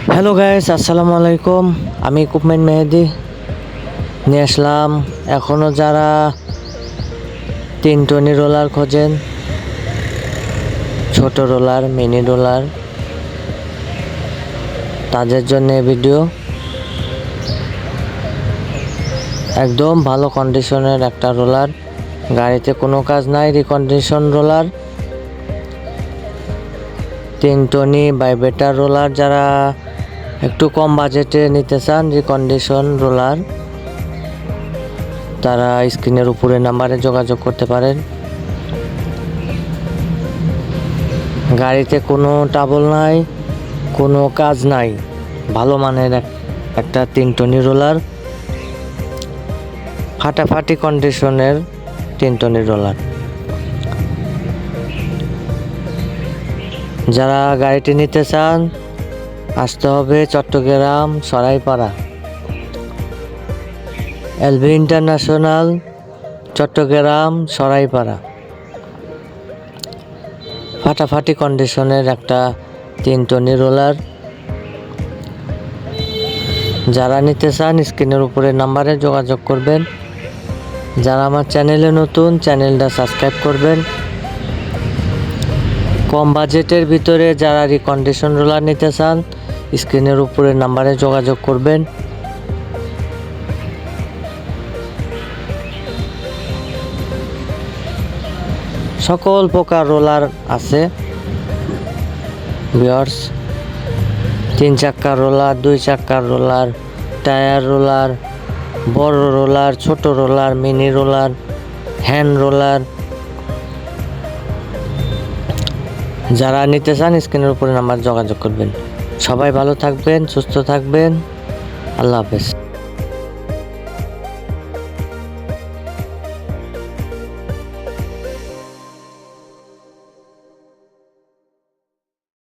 Hello guys, আসসালামু আলাইকুম। আমি ইকুইপমেন্ট মেহেদি নিয়ে আসলাম। এখনও যারা 3 টনি রোলার খোঁজেন, ছোট রোলার, মিনি রোলার, তাদের জন্য এই ভিডিও। একদম ভালো কন্ডিশনের একটা রোলার, গাড়িতে কোনো কাজ নাই, recondition roller. 3 Tony vibrator roller যারা একটু কম বাজেটে নিতে চান, রিকন্ডিশন রোলার, তারা স্ক্রিনের উপরে নাম্বারে যোগাযোগ করতে পারেন। গাড়িতে কোনো ট্রাবল নাই, কোনো কাজ নাই, ভালো মানের একটা 3 টনি রোলার, ফাটাফাটি কন্ডিশনের 3 টনি রোলার। যারা গাড়িটি নিতে চান, আসতে হবে চট্টগ্রাম সরাইপাড়া, এলভি ইন্টারন্যাশনাল, চট্টগ্রাম সরাইপাড়া। ফাটাফাটি কন্ডিশনের একটা 3 টনি রোলার। যারা নিতে চান স্ক্রিনের উপরে নাম্বারে যোগাযোগ করবেন। যারা আমার চ্যানেলে নতুন, চ্যানেলটা সাবস্ক্রাইব করবেন। কম বাজেটের ভিতরে যারা রিকন্ডিশন রোলার নিতে চান, স্ক্রিনের উপরে নাম্বারে যোগাযোগ করবেন। সকল প্রকার রোলার আছে ভিউয়ার্স। 3 চাক্কার রোলার, 2 চাক্কার রোলার, টায়ার রোলার, বড় রোলার, ছোট roller, mini roller, hand roller. যারা নিতে চান স্ক্রিনের উপরে নাম্বার যোগাযোগ করবেন। সবাই ভালো থাকবেন, সুস্থ থাকবেন। আল্লাহ হাফেজ।